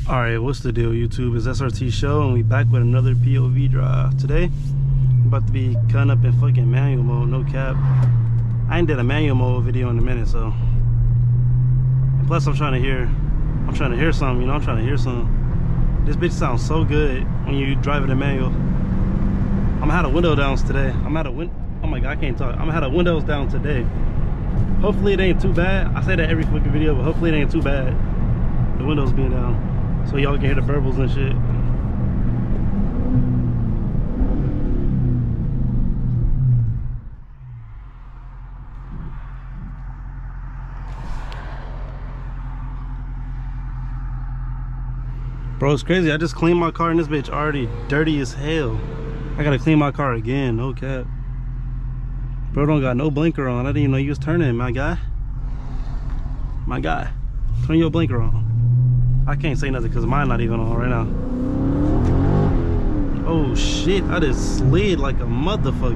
All right, what's the deal, YouTube? It's SRT Show, and we back with another POV drive. Today, I'm about to be cutting up in fucking manual mode, no cap. I ain't did a manual mode video in a minute, so. And plus, I'm trying to hear something, you know, I'm trying to hear something. This bitch sounds so good when you drive it in manual. I'm gonna have the window down today. Oh my God, I can't talk. I'm gonna have the windows down today. Hopefully it ain't too bad. I say that every fucking video, but hopefully it ain't too bad. The windows being down. So y'all can hear the burbles and shit. Bro, it's crazy. I just cleaned my car and this bitch already dirty as hell. I gotta clean my car again, no cap. Bro don't got no blinker on. I didn't even know you was turning, my guy. My guy, turn your blinker on. I can't say nothing because mine not even on right now. Oh shit, I just slid like a motherfucker.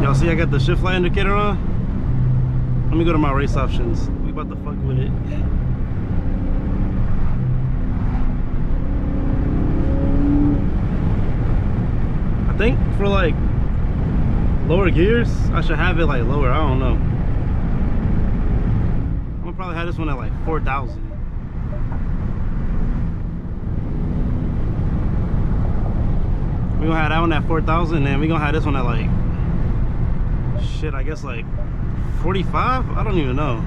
Y'all see I got the shift light indicator on? Let me go to my race options. We about to fuck with it. I think for like lower gears, I should have it like lower. I don't know. I'm gonna probably have this one at like 4,000. We're gonna have that one at 4,000, and we're gonna have this one at like, shit, I guess like 45? I don't even know.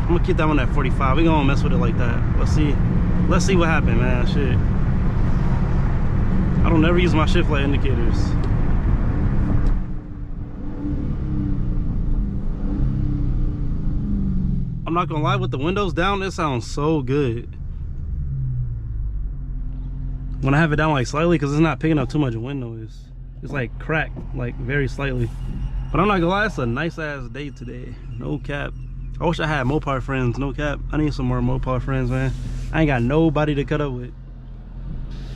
I'm gonna keep that one at 45. We gonna mess with it like that. Let's see what happened, man. Shit, I don't never use my shift light indicators. I'm not gonna lie, with the windows down, it sounds so good when I have it down like slightly, because it's not picking up too much wind noise. It's like cracked, like very slightly. But I'm not gonna lie, it's a nice ass day today, no cap. I wish I had Mopar friends, no cap. I need some more Mopar friends, man. I ain't got nobody to cut up with,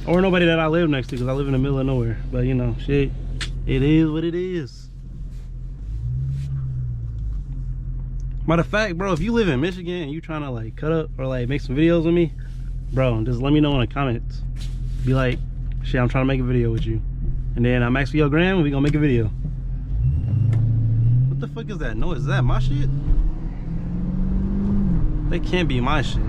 or nobody that I live next to, because I live in the middle of nowhere. But you know, shit, it is what it is. Matter of fact, bro, if you live in Michigan and you trying to like cut up or like make some videos with me, bro, just let me know in the comments. Be like, shit, I'm trying to make a video with you. And then I'm asking your gram and we gonna make a video. What the fuck is that noise? Is that my shit? That can't be my shit.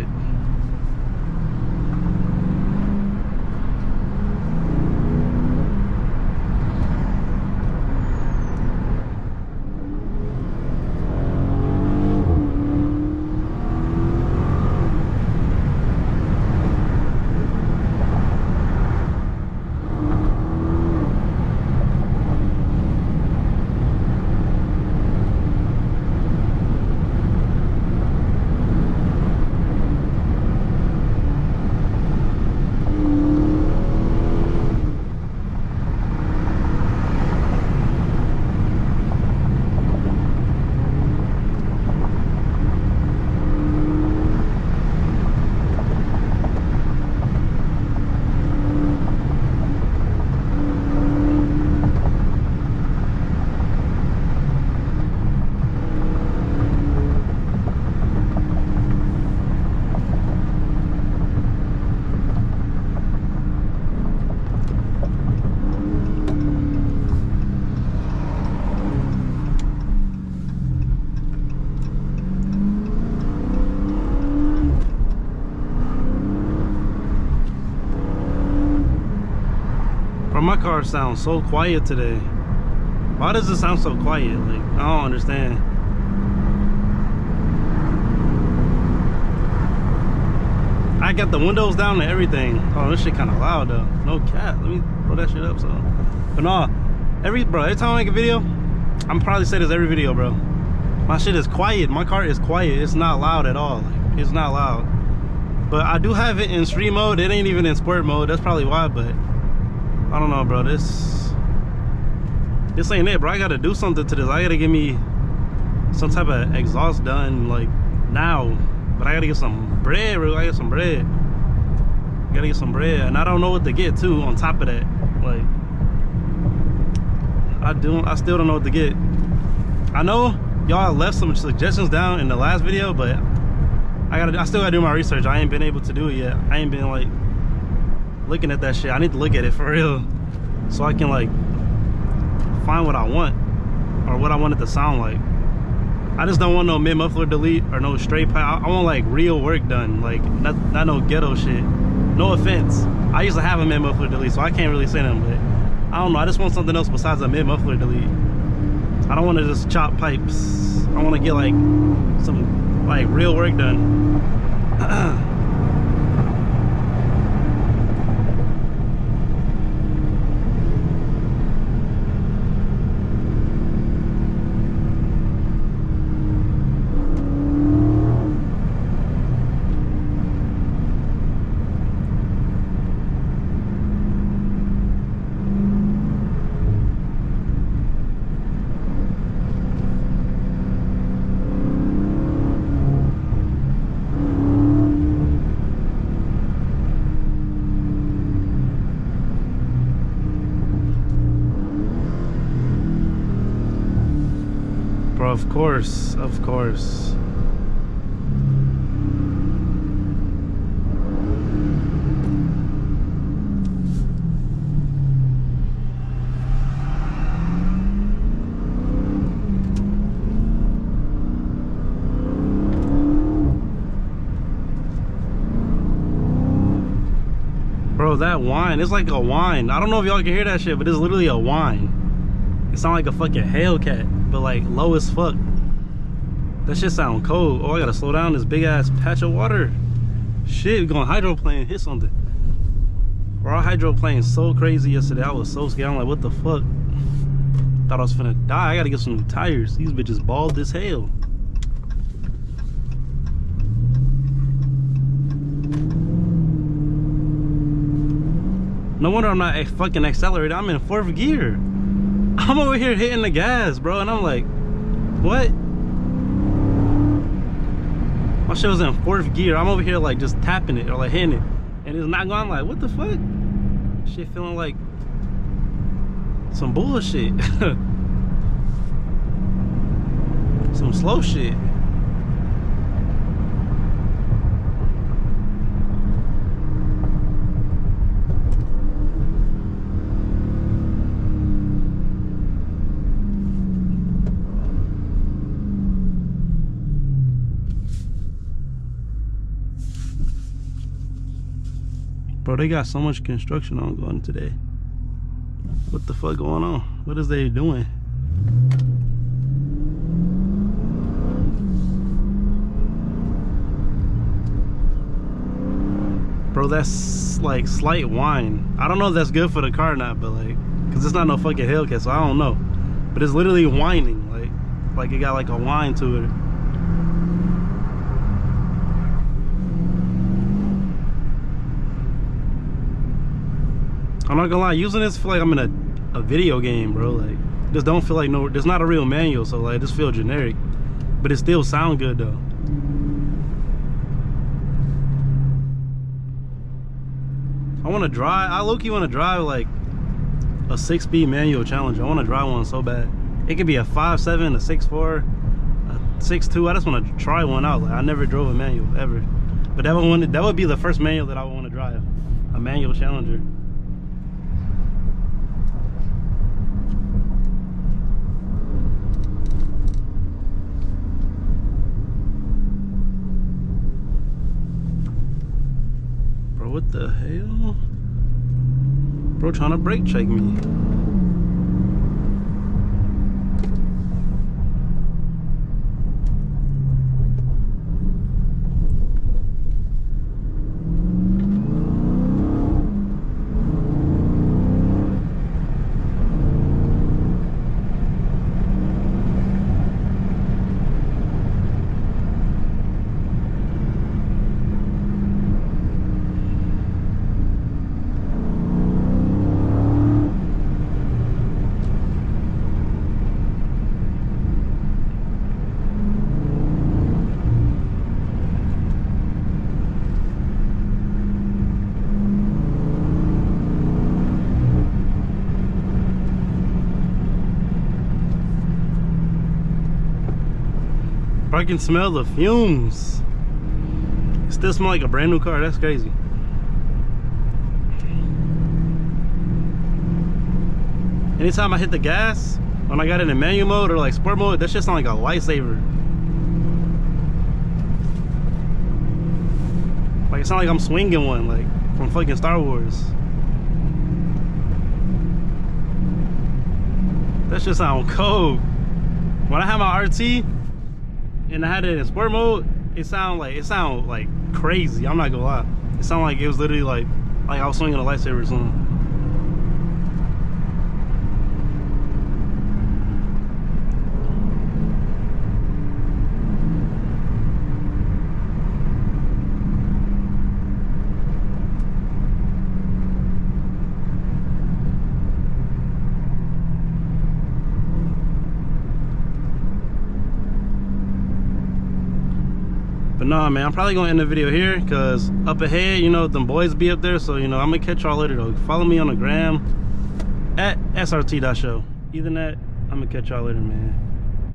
Bro, my car sounds so quiet today. Why does it sound so quiet? Like, I don't understand. I got the windows down and everything. Oh, this shit kind of loud though. No cap. Let me blow that shit up. So, but no, every time I make a video, I'm probably say this every video, bro. My shit is quiet. My car is quiet. It's not loud at all. Like, it's not loud. But I do have it in stream mode. It ain't even in sport mode. That's probably why, but I don't know, bro. This ain't it, bro. I gotta do something to this. I gotta give me some type of exhaust done like now, but I gotta get some bread. I gotta get some bread. Gotta get some bread, and I don't know what to get too. On top of that, like I still don't know what to get. I know y'all left some suggestions down in the last video, but I still gotta do my research. I ain't been able to do it yet. I ain't been like looking at that shit. I need to look at it for real, so I can like find what I want or what I want it to sound like. I just don't want no mid muffler delete or no straight pipe. I want like real work done, like not no ghetto shit. No offense, I used to have a mid muffler delete, so I can't really say nothing, but I don't know. I just want something else besides a mid muffler delete. I don't want to just chop pipes. I want to get like some like real work done. Bro, of course, of course. Bro, that whine, it's like a whine. I don't know if y'all can hear that shit, but it's literally a whine. It sounds like a fucking Hellcat, but like low as fuck. That shit sound cold. Oh, I gotta slow down this big ass patch of water. Shit, we going hydroplane, hit something. Bro, I hydroplaned so crazy yesterday. I was so scared. I'm like, what the fuck? Thought I was finna die. I gotta get some new tires. These bitches bald as hell. No wonder I'm not fucking accelerating. I'm in 4th gear. I'm over here hitting the gas, bro, and I'm like, what? My shit was in 4th gear. I'm over here like just tapping it or like hitting it, and it's not going. I'm like, what the fuck? Shit feeling like some bullshit. Some slow shit. Bro, they got so much construction ongoing today. What the fuck going on? What is they doing? Bro, that's like slight whine. I don't know if that's good for the car or not, but like, cause it's not no fucking Hellcat, so I don't know. But it's literally whining, like it got like a whine to it. I'm not gonna lie, using this feel like I'm in a video game, bro. Like, just don't feel like there's not a real manual, so like, just feel generic. But it still sound good though. I wanna drive, I low-key wanna drive like a 6-speed manual Challenger. I wanna drive one so bad. It could be a 5.7, a 6.4, a 6.2. I just wanna try one out. Like, I never drove a manual, ever. But that would be the first manual that I would wanna drive. A manual Challenger. What the hell? Bro trying to brake check me. Bro, I can smell the fumes. It still smells like a brand new car. That's crazy. Anytime I hit the gas, when I got it in manual mode or like sport mode, that shit sound like a lightsaber. Like it sound like I'm swinging one, like from fucking Star Wars. That shit sound cold. When I had my RT and I had it in sport mode, it sound like crazy. I'm not gonna lie. It sounded like it was literally like I was swinging a lightsaber or something. But nah, man, I'm probably gonna end the video here because up ahead, you know, them boys be up there. So, you know, I'm gonna catch y'all later though. Follow me on the gram at srt.show. Either that, I'm gonna catch y'all later, man.